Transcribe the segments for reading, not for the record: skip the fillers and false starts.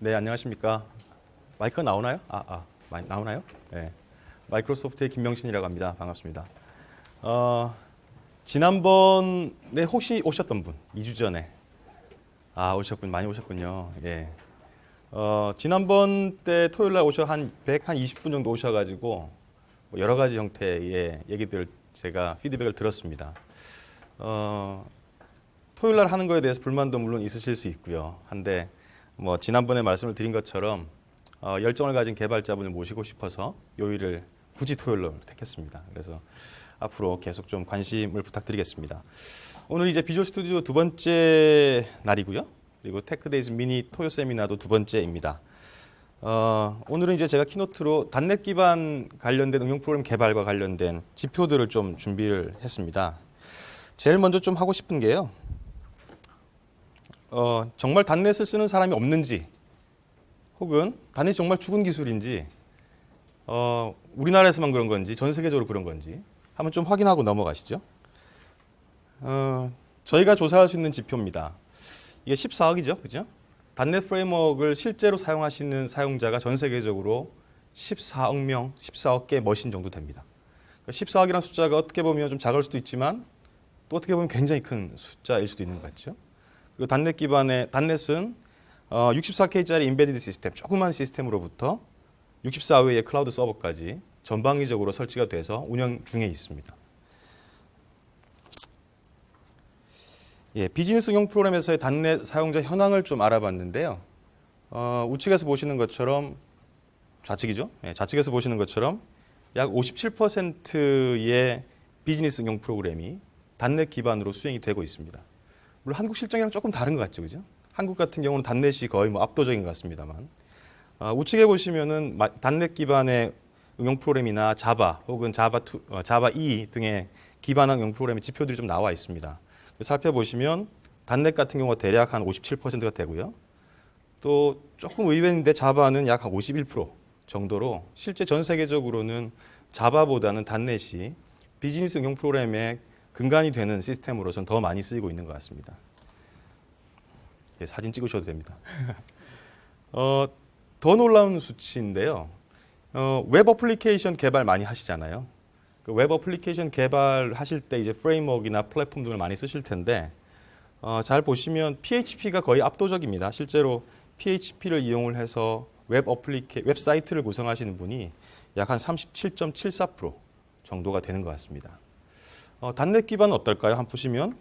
네, 안녕하십니까. 마이크 나오나요? 나오나요? 네. 마이크로소프트의 김명신이라고 합니다. 반갑습니다. 지난번에 혹시 오셨던 분, 2주 전에. 많이 오셨군요. 예. 지난번 때 토요일 날 한 20분 정도 오셔가지고 여러 가지 형태의 얘기들 제가 피드백을 들었습니다. 토요일 날 하는 거에 대해서 불만도 물론 있으실 수 있고요. 한데 지난번에 말씀을 드린 것처럼 열정을 가진 개발자분을 모시고 싶어서 요일을 굳이 토요일로 택했습니다. 그래서 앞으로 계속 좀 관심을 부탁드리겠습니다. 오늘 이제 비주얼 스튜디오 두 번째 날이고요. 그리고 테크데이즈 미니 토요 세미나도 두 번째입니다. 오늘은 이제 제가 키노트로 단넷 기반 관련된 응용 프로그램 개발과 관련된 지표들을 좀 준비를 했습니다. 제일 먼저 좀 하고 싶은 게요. 정말 단넷을 쓰는 사람이 없는지, 혹은 단넷이 정말 죽은 기술인지, 우리나라에서만 그런 건지, 전 세계적으로 그런 건지 한번 좀 확인하고 넘어가시죠. 저희가 조사할 수 있는 지표입니다. 이게 14억이죠, 그죠? 단넷 프레임워크를 실제로 사용하시는 사용자가 전 세계적으로 14억 명, 14억 개 머신 정도 됩니다. 14억이라는 숫자가 어떻게 보면 좀 작을 수도 있지만 또 어떻게 보면 굉장히 큰 숫자일 수도 있는 것 같죠. 그리고 단넷 기반의 단넷은 64K짜리 인베디드 시스템, 조그만 시스템으로부터 64회의 클라우드 서버까지 전방위적으로 설치가 돼서 운영 중에 있습니다. 예, 비즈니스용 프로그램에서의 단넷 사용자 현황을 좀 알아봤는데요. 우측에서 보시는 것처럼 좌측이죠. 예, 좌측에서 보시는 것처럼 약 57%의 비즈니스용 프로그램이 단넷 기반으로 수행이 되고 있습니다. 물론 한국 실정이랑 조금 다른 것 같죠, 그죠? 한국 같은 경우는 단넷이 거의 압도적인 것 같습니다만, 우측에 보시면은 단넷 기반의 응용 프로그램이나 자바 혹은 자바 2 등의 기반한 응용 프로그램의 지표들이 좀 나와 있습니다. 살펴보시면 단넷 같은 경우가 대략 한 57%가 되고요. 또 조금 의외인데 자바는 약 한 51% 정도로 실제 전 세계적으로는 자바보다는 단넷이 비즈니스 응용 프로그램의 근간이 되는 시스템으로서는 더 많이 쓰이고 있는 것 같습니다. 예, 사진 찍으셔도 됩니다. 더 놀라운 수치인데요. 웹 어플리케이션 개발 많이 하시잖아요. 그 웹 어플리케이션 개발하실 때 이제 프레임워크나 플랫폼 등을 많이 쓰실 텐데 잘 보시면 PHP가 거의 압도적입니다. 실제로 PHP를 이용을 해서 웹사이트를 구성하시는 분이 약 한 37.74% 정도가 되는 것 같습니다. 단넷 기반은 어떨까요? 한번 보시면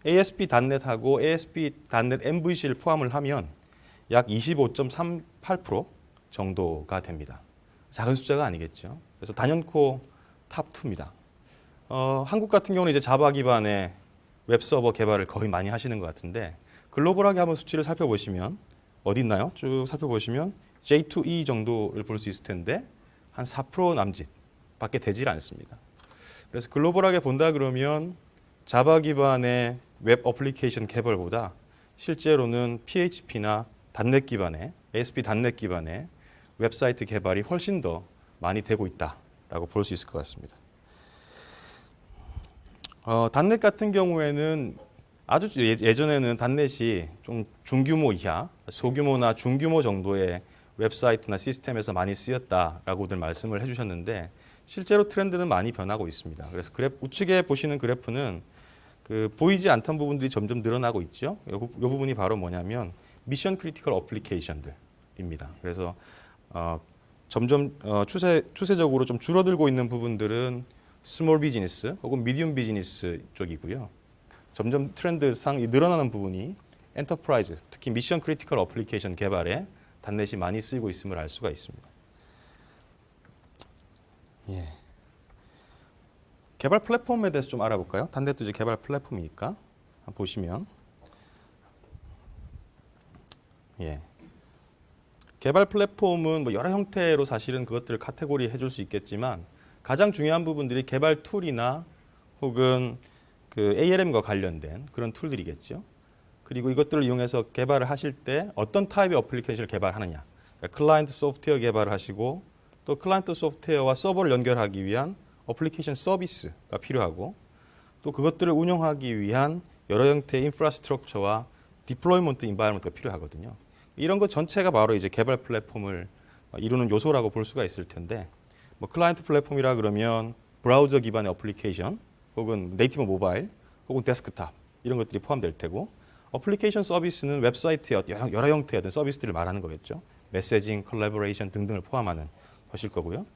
ASP.NET하고 ASP.NET MVC를 포함을 하면 약 25.38% 정도가 됩니다. 작은 숫자가 아니겠죠. 그래서 단연코 탑2입니다. 한국 같은 경우는 이제 자바 기반의 웹서버 개발을 거의 많이 하시는 것 같은데 글로벌하게 한번 수치를 살펴보시면 어디 있나요? 쭉 살펴보시면 J2E 정도를 볼 수 있을 텐데 한 4% 남짓밖에 되질 않습니다. 그래서 글로벌하게 본다 그러면 자바 기반의 웹 어플리케이션 개발보다 실제로는 PHP나 단넷 기반의 ASP.NET 기반의 웹사이트 개발이 훨씬 더 많이 되고 있다라고 볼 수 있을 것 같습니다. 단넷 같은 경우에는 아주 예전에는 단넷이 좀 중규모 이하, 소규모나 중규모 정도의 웹사이트나 시스템에서 많이 쓰였다라고들 말씀을 해주셨는데 실제로 트렌드는 많이 변하고 있습니다. 그래서 우측에 보시는 그래프는 보이지 않던 부분들이 점점 늘어나고 있죠. 이 부분이 바로 뭐냐면 미션 크리티컬 어플리케이션들입니다. 그래서 점점 추세적으로 좀 줄어들고 있는 부분들은 스몰 비즈니스 혹은 미디움 비즈니스 쪽이고요. 점점 트렌드상 늘어나는 부분이 엔터프라이즈, 특히 미션 크리티컬 어플리케이션 개발에 단넷이 많이 쓰이고 있음을 알 수가 있습니다. 예. 개발 플랫폼에 대해서 좀 알아볼까요? 단넷도 이제 개발 플랫폼이니까 한번 보시면, 예. 개발 플랫폼은 여러 형태로 사실은 그것들을 카테고리 해줄 수 있겠지만 가장 중요한 부분들이 개발 툴이나 혹은 ALM과 관련된 그런 툴들이겠죠. 그리고 이것들을 이용해서 개발을 하실 때 어떤 타입의 어플리케이션을 개발하느냐. 그러니까 클라이언트 소프트웨어 개발을 하시고 또 클라이언트 소프트웨어와 서버를 연결하기 위한 어플리케이션 서비스가 필요하고 또 그것들을 운영하기 위한 여러 형태의 인프라스트럭처와 디플로이먼트 인바이러먼트가 필요하거든요. 이런 것 전체가 바로 이제 개발 플랫폼을 이루는 요소라고 볼 수가 있을 텐데, 뭐 클라이언트 플랫폼이라 그러면 브라우저 기반의 어플리케이션, 혹은 네이티브 모바일, 혹은 데스크탑 이런 것들이 포함될 테고, 어플리케이션 서비스는 웹사이트의 여러 형태의 어떤 서비스들을 말하는 거겠죠. 메시징, 컬래버레이션 등등을 포함하는 것일 거고요.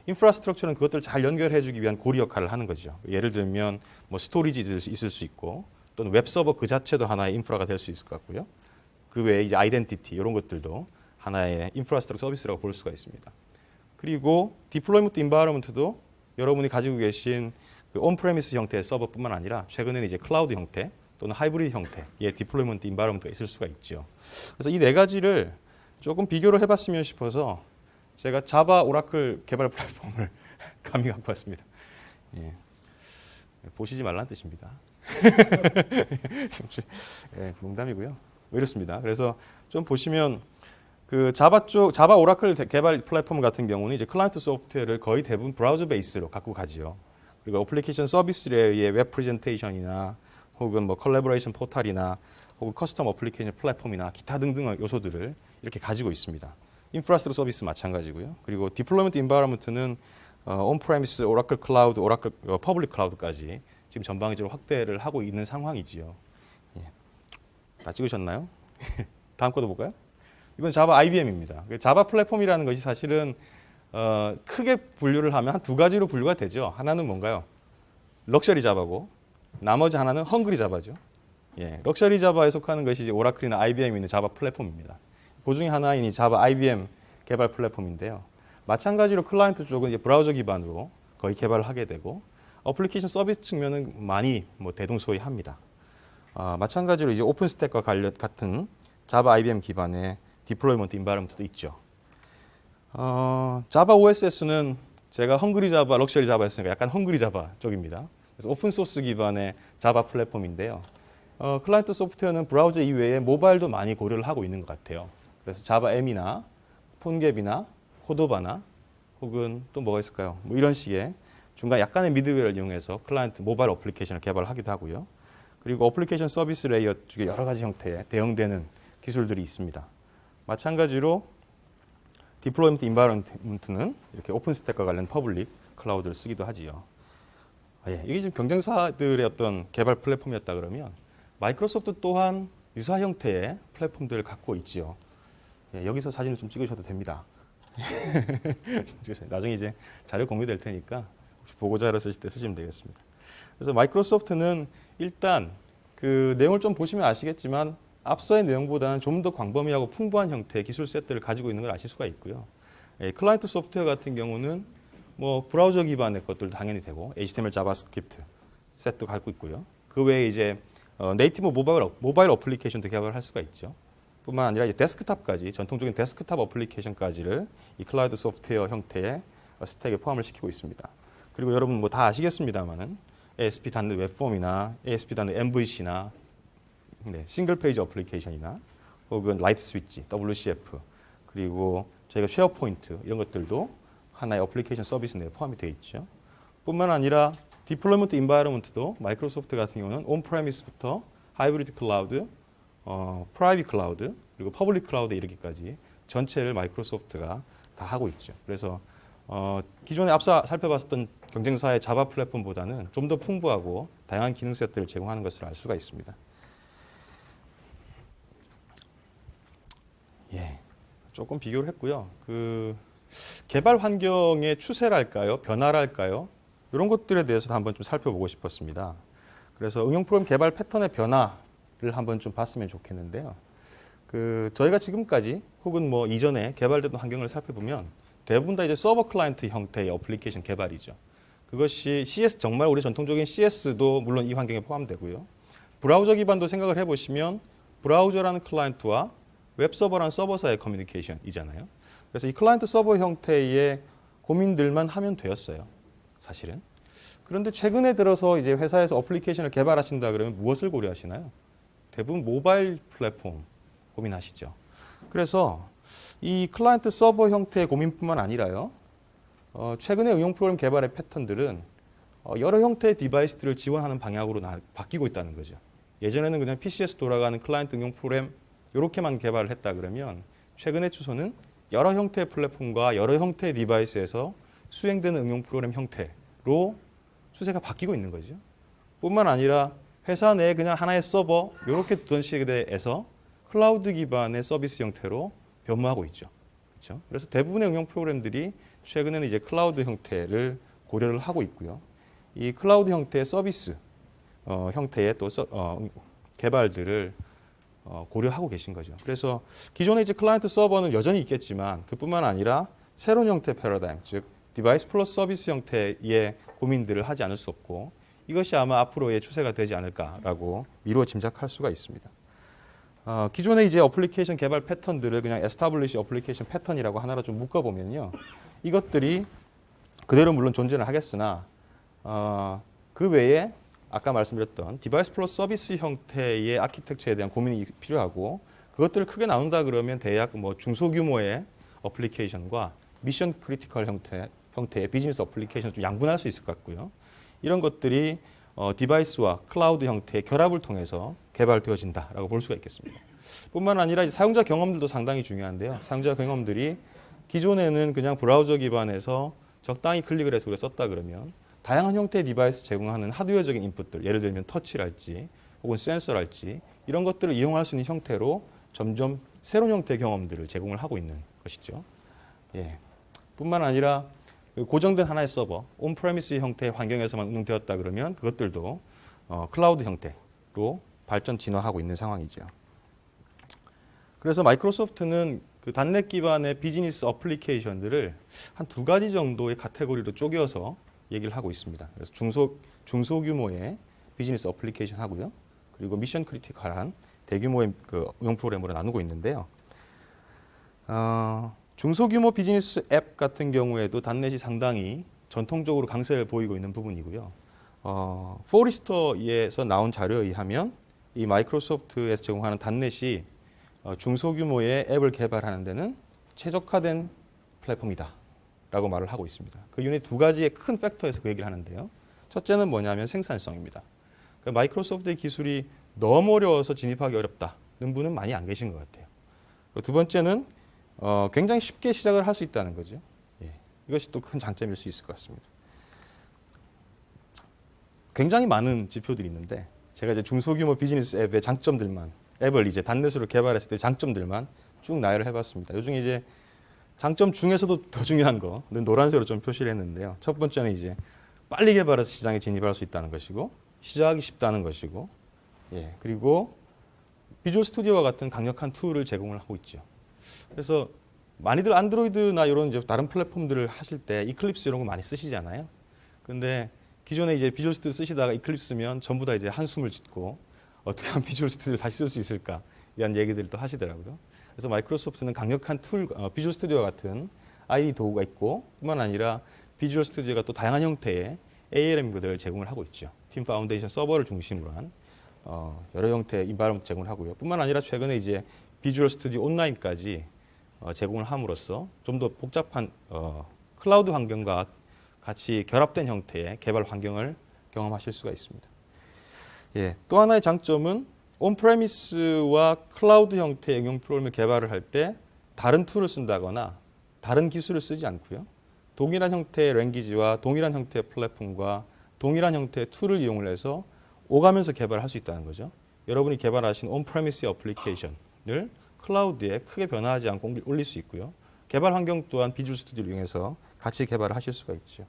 인프라스트럭처는 그것들을 잘 연결해주기 위한 고리 역할을 하는 거죠. 예를 들면 뭐 스토리지 있을 수 있고, 또는 웹 서버 그 자체도 하나의 인프라가 될 수 있을 것 같고요. 그 외에 이제 아이덴티티 이런 것들도 하나의 인프라스트럭처 서비스라고 볼 수가 있습니다. 그리고 디플로이먼트 인바이러먼트도 여러분이 가지고 계신 그 온프레미스 형태의 서버뿐만 아니라 최근에는 이제 클라우드 형태 또는 하이브리드 형태의 디플로이먼트 인바이러먼트가 있을 수가 있죠. 그래서 이 네 가지를 조금 비교를 해봤으면 싶어서 제가 자바 오라클 개발 플랫폼을 감히 갖고 왔습니다. 예. 보시지 말라는 뜻입니다. 예, 농담이고요. 이렇습니다. 그래서 좀 보시면 그 자바 오라클 개발 플랫폼 같은 경우는 이제 클라이언트 소프트웨어를 거의 대부분 브라우저 베이스로 갖고 가지요. 그리고 어플리케이션 서비스 레이어의 웹 프레젠테이션이나 혹은 뭐 컬래버레이션 포탈이나 혹은 커스텀 어플리케이션 플랫폼이나 기타 등등의 요소들을 이렇게 가지고 있습니다. 인프라스트럭처 서비스 마찬가지고요. 그리고 디플로이먼트 인바이러먼트는 온프레미스, 오라클 클라우드, 오라클 퍼블릭 클라우드까지 지금 전방위적으로 확대를 하고 있는 상황이지요. 예. 다 찍으셨나요? 다음 거도 볼까요? 이건 자바 IBM입니다. 자바 플랫폼이라는 것이 사실은 크게 분류를 하면 한 두 가지로 분류가 되죠. 하나는 뭔가요? 럭셔리 자바고 나머지 하나는 헝그리 자바죠. 예, 럭셔리 자바에 속하는 것이 이제 오라클이나 IBM이 있는 자바 플랫폼입니다. 그 중에 하나인 이 자바 IBM 개발 플랫폼인데요. 마찬가지로 클라이언트 쪽은 이제 브라우저 기반으로 거의 개발을 하게 되고 어플리케이션 서비스 측면은 많이 뭐 대동소이합니다. 마찬가지로 이제 오픈스택과 같은 자바 IBM 기반의 디플로이먼트 인바이러먼트도 있죠. 자바 OSS는 제가 헝그리 자바, 럭셔리 자바였으니까 약간 헝그리 자바 쪽입니다. 그래서 오픈 소스 기반의 자바 플랫폼인데요. 클라이언트 소프트웨어는 브라우저 이외에 모바일도 많이 고려를 하고 있는 것 같아요. 그래서 자바 M이나 폰갭이나 코도바나 혹은 또 뭐가 있을까요? 뭐 이런 식의 중간 약간의 미드웨어를 이용해서 클라이언트 모바일 어플리케이션을 개발하기도 하고요. 그리고 어플리케이션 서비스 레이어 쪽에 여러 가지 형태의 대응되는 기술들이 있습니다. 마찬가지로 디플로이먼트 인바이러먼트는 이렇게 오픈스택과 관련 퍼블릭 클라우드를 쓰기도 하지요. 예, 이게 지금 경쟁사들의 어떤 개발 플랫폼이었다 그러면 마이크로소프트 또한 유사 형태의 플랫폼들을 갖고 있지요. 예, 여기서 사진을 좀 찍으셔도 됩니다. 나중에 이제 자료 공유될 테니까 혹시 보고자료 쓰실 때 쓰시면 되겠습니다. 그래서 마이크로소프트는 일단 그 내용을 좀 보시면 아시겠지만 앞서의 내용보다는 좀 더 광범위하고 풍부한 형태의 기술 세트를 가지고 있는 걸 아실 수가 있고요. 예, 클라이언트 소프트웨어 같은 경우는 뭐 브라우저 기반의 것들도 당연히 되고 HTML, 자바스크립트 세트도 갖고 있고요. 그 외에 이제 네이티브 모바일 어플리케이션도 개발을 할 수가 있죠. 뿐만 아니라 이제 데스크탑까지 전통적인 데스크탑 어플리케이션까지를 이 클라우드 소프트웨어 형태의 스택에 포함을 시키고 있습니다. 그리고 여러분 뭐 다 아시겠습니다만은 ASP 닿는 웹폼이나 ASP 닿는 MVC나 네, 싱글 페이지 어플리케이션이나 혹은 라이트 스위치, WCF 그리고 저희가 쉐어포인트 이런 것들도 하나의 어플리케이션 서비스 내에 포함이 되어 있죠. 뿐만 아니라 디플로이먼트 인바이러먼트도 마이크로소프트 같은 경우는 온프레미스부터 하이브리드 클라우드, 프라이빗 클라우드 그리고 퍼블릭 클라우드 이르기까지 전체를 마이크로소프트가 다 하고 있죠. 그래서 기존에 앞서 살펴봤던 경쟁사의 자바 플랫폼보다는 좀 더 풍부하고 다양한 기능 세트를 제공하는 것을 알 수가 있습니다. 예, 조금 비교를 했고요. 그 개발 환경의 추세랄까요, 변화랄까요, 이런 것들에 대해서 한번 좀 살펴보고 싶었습니다. 그래서 응용 프로그램 개발 패턴의 변화를 한번 좀 봤으면 좋겠는데요. 그 저희가 지금까지 혹은 뭐 이전에 개발되던 환경을 살펴보면 대부분 다 이제 서버 클라이언트 형태의 어플리케이션 개발이죠. 그것이 CS 정말 우리 전통적인 CS도 물론 이 환경에 포함되고요. 브라우저 기반도 생각을 해보시면 브라우저라는 클라이언트와 웹서버라는 서버 사이의 커뮤니케이션이잖아요. 그래서 이 클라이언트 서버 형태의 고민들만 하면 되었어요. 사실은. 그런데 최근에 들어서 이제 회사에서 어플리케이션을 개발하신다 그러면 무엇을 고려하시나요? 대부분 모바일 플랫폼 고민하시죠. 그래서 이 클라이언트 서버 형태의 고민뿐만 아니라요. 최근에 응용 프로그램 개발의 패턴들은 여러 형태의 디바이스들을 지원하는 방향으로 바뀌고 있다는 거죠. 예전에는 그냥 PC에서 돌아가는 클라이언트 응용 프로그램 이렇게만 개발을 했다 그러면 최근의 추세는 여러 형태의 플랫폼과 여러 형태의 디바이스에서 수행되는 응용 프로그램 형태로 추세가 바뀌고 있는 거죠. 뿐만 아니라 회사 내에 그냥 하나의 서버 이렇게 두던 시대에서 클라우드 기반의 서비스 형태로 변모하고 있죠. 그렇죠? 그래서 대부분의 응용 프로그램들이 최근에는 이제 클라우드 형태를 고려를 하고 있고요. 이 클라우드 형태의 서비스 형태의 또 개발들을 고려하고 계신 거죠. 그래서 기존의 이제 클라이언트 서버는 여전히 있겠지만 그뿐만 아니라 새로운 형태 패러다임, 즉 디바이스 플러스 서비스 형태의 고민들을 하지 않을 수 없고 이것이 아마 앞으로의 추세가 되지 않을까라고 미루어 짐작할 수가 있습니다. 기존의 이제 어플리케이션 개발 패턴들을 그냥 에스타블리시 어플리케이션 패턴이라고 하나로 좀 묶어보면요. 이것들이 그대로 물론 존재는 하겠으나 그 외에 아까 말씀드렸던 디바이스 플러스 서비스 형태의 아키텍처에 대한 고민이 필요하고 그것들을 크게 나눈다 그러면 대략 뭐 중소규모의 어플리케이션과 미션 크리티컬 형태의 비즈니스 어플리케이션을 좀 양분할 수 있을 것 같고요. 이런 것들이 디바이스와 클라우드 형태의 결합을 통해서 개발되어진다라고 볼 수가 있겠습니다. 뿐만 아니라 이제 사용자 경험들도 상당히 중요한데요. 사용자 경험들이 기존에는 그냥 브라우저 기반에서 적당히 클릭을 해서 썼다 그러면 다양한 형태의 디바이스 제공하는 하드웨어적인 인풋들, 예를 들면 터치랄지 혹은 센서랄지 이런 것들을 이용할 수 있는 형태로 점점 새로운 형태의 경험들을 제공을 하고 있는 것이죠. 예. 뿐만 아니라 고정된 하나의 서버, 온프레미스 형태의 환경에서만 운영되었다 그러면 그것들도 클라우드 형태로 발전 진화하고 있는 상황이죠. 그래서 마이크로소프트는 그 단넷 기반의 비즈니스 어플리케이션들을 한 두 가지 정도의 카테고리로 쪼개서 얘기를 하고 있습니다. 그래서 중소규모의 비즈니스 어플리케이션 하고요. 그리고 미션 크리티컬한 대규모의 그 응용 프로그램으로 나누고 있는데요. 중소규모 비즈니스 앱 같은 경우에도 단넷이 상당히 전통적으로 강세를 보이고 있는 부분이고요. 포리스터에서 나온 자료에 의하면 이 마이크로소프트에서 제공하는 단넷이 중소규모의 앱을 개발하는 데는 최적화된 플랫폼이다 라고 말을 하고 있습니다. 그 이유는 두 가지의 큰 팩터에서 그 얘기를 하는데요. 첫째는 뭐냐면 생산성입니다. 그러니까 마이크로소프트의 기술이 너무 어려워서 진입하기 어렵다는 분은 많이 안 계신 것 같아요. 두 번째는 굉장히 쉽게 시작을 할 수 있다는 거죠. 예. 이것이 또 큰 장점일 수 있을 것 같습니다. 굉장히 많은 지표들이 있는데 제가 이제 중소규모 비즈니스 앱의 장점들만 앱을 이제 단넷으로 개발했을 때 장점들만 쭉 나열을 해봤습니다. 요중에 이제 장점 중에서도 더 중요한 거는 노란색으로 좀 표시를 했는데요. 첫 번째는 이제 빨리 개발해서 시장에 진입할 수 있다는 것이고 시작하기 쉽다는 것이고 예, 그리고 비주얼 스튜디오와 같은 강력한 툴을 제공을 하고 있죠. 그래서 많이들 안드로이드나 이런 이제 다른 플랫폼들을 하실 때 이클립스 이런 거 많이 쓰시잖아요. 근데 기존에 이제 비주얼 스튜디오 쓰시다가 이클립스면 전부 다 이제 한숨을 짓고 어떻게 하면 비주얼 스튜디오를 다시 쓸 수 있을까 이런 얘기들을 또 하시더라고요. 그래서 마이크로소프트는 강력한 툴, 비주얼 스튜디오 같은 IE 도구가 있고 뿐만 아니라 비주얼 스튜디오가 또 다양한 형태의 ALM 모델을 제공을 하고 있죠. 팀 파운데이션 서버를 중심으로 한 여러 형태의 인바이러먼트 제공을 하고요. 뿐만 아니라 최근에 이제 비주얼 스튜디오 온라인까지 제공을 함으로써 좀 더 복잡한 클라우드 환경과 같이 결합된 형태의 개발 환경을 경험하실 수가 있습니다. 예, 또 하나의 장점은 온프레미스와 클라우드 형태의 응용 프로그램을 개발을 할 때 다른 툴을 쓴다거나 다른 기술을 쓰지 않고요. 동일한 형태의 랭귀지와 동일한 형태의 플랫폼과 동일한 형태의 툴을 이용을 해서 오가면서 개발을 할 수 있다는 거죠. 여러분이 개발하신 온프레미스 어플리케이션을 클라우드에 크게 변화하지 않고 올릴 수 있고요. 개발 환경 또한 비주얼 스튜디오를 이용해서 같이 개발을 하실 수가 있죠.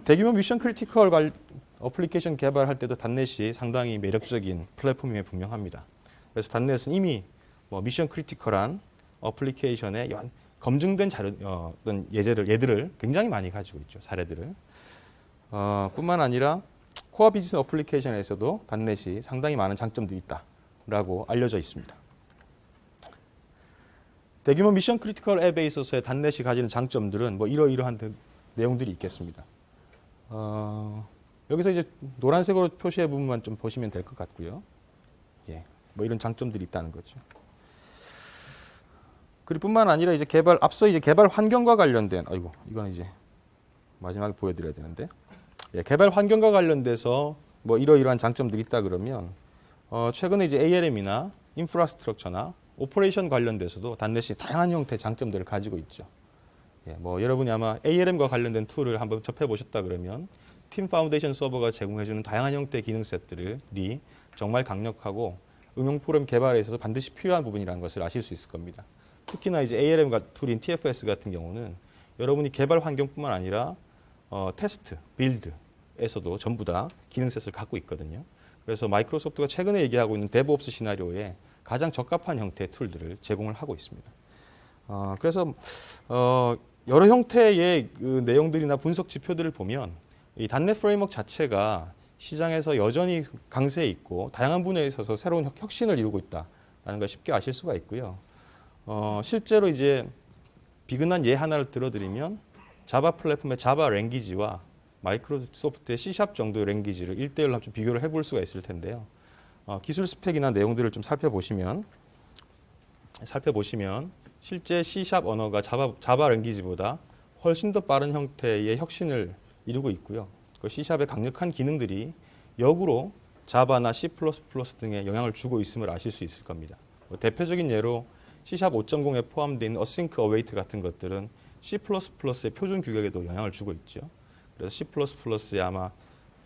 대규모 미션 크리티컬 어플리케이션 개발할 때도 단넷이 상당히 매력적인 플랫폼임에 분명합니다. 그래서 단넷은 이미 미션 크리티컬한 어플리케이션의 검증된 예들을 굉장히 많이 가지고 있죠. 사례들을. 뿐만 아니라 코어 비즈니스 어플리케이션에서도 단넷이 상당히 많은 장점들이 있다라고 알려져 있습니다. 대규모 미션 크리티컬 앱에 있어서의 단넷이 가지는 장점들은 이러이러한 내용들이 있겠습니다. 여기서 이제 노란색으로 표시해 부분만 좀 보시면 될 것 같고요. 예, 이런 장점들이 있다는 거죠. 그리고 뿐만 아니라 이제 앞서 이제 개발 환경과 관련된, 이건 이제 마지막에 보여드려야 되는데, 예, 개발 환경과 관련돼서 이러이러한 장점들이 있다 그러면 최근에 이제 ALM이나 인프라스트럭처나 오퍼레이션 관련돼서도 단넷이 다양한 형태의 장점들을 가지고 있죠. 예, 뭐 여러분이 아마 ALM과 관련된 툴을 한번 접해보셨다 그러면 팀 파운데이션 서버가 제공해주는 다양한 형태의 기능 셋들이 정말 강력하고 응용 프로그램 개발에 있어서 반드시 필요한 부분이라는 것을 아실 수 있을 겁니다. 특히나 이제 ALM 툴인 TFS 같은 경우는 여러분이 개발 환경뿐만 아니라 테스트, 빌드에서도 전부 다 기능 셋을 갖고 있거든요. 그래서 마이크로소프트가 최근에 얘기하고 있는 데브옵스 시나리오에 가장 적합한 형태의 툴들을 제공을 하고 있습니다. 그래서 여러 형태의 그 내용들이나 분석 지표들을 보면 이 단넷 프레임워크 자체가 시장에서 여전히 강세에 있고 다양한 분야에 있어서 새로운 혁신을 이루고 있다는 걸 쉽게 아실 수가 있고요. 실제로 이제 비근한 예 하나를 들어드리면 자바 플랫폼의 자바 랭귀지와 마이크로소프트의 C# 정도의 랭귀지를 1대1로 좀 비교를 해볼 수가 있을 텐데요. 기술 스펙이나 내용들을 좀 살펴보시면 실제 C# 언어가 자바 랭귀지보다 훨씬 더 빠른 형태의 혁신을 이루고 있고요. 그 C샵의 강력한 기능들이 역으로 자바나 C++ 등에 영향을 주고 있음을 아실 수 있을 겁니다. 대표적인 예로 C샵 5.0에 포함된 Async Await 같은 것들은 C++의 표준 규격에도 영향을 주고 있죠. 그래서 C++에 아마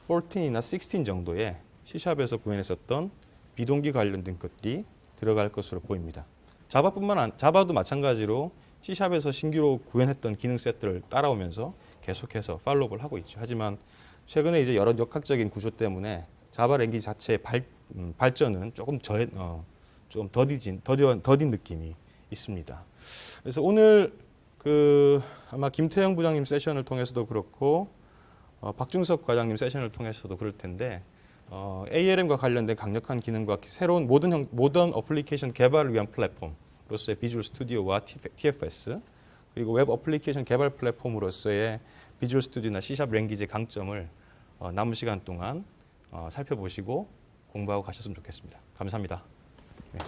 14이나 16 정도의 C샵에서 구현했었던 비동기 관련된 것들이 들어갈 것으로 보입니다. 자바도 마찬가지로 C샵에서 신규로 구현했던 기능 셋들을 따라오면서 계속해서 팔로우를 하고 있죠. 하지만 최근에 이제 여러 역학적인 구조 때문에 자바 랭귀지 자체의 발전은 조금 더딘 느낌이 있습니다. 그래서 오늘 아마 김태형 부장님 세션을 통해서도 그렇고 박중석 과장님 세션을 통해서도 그럴 텐데 ALM과 관련된 강력한 기능과 새로운 모던 어플리케이션 개발을 위한 플랫폼으로서의 비주얼 스튜디오와 TFS 그리고 웹 어플리케이션 개발 플랫폼으로서의 비주얼 스튜디오나 C샵 랭귀지의 강점을 남은 시간 동안 살펴보시고 공부하고 가셨으면 좋겠습니다. 감사합니다. 네.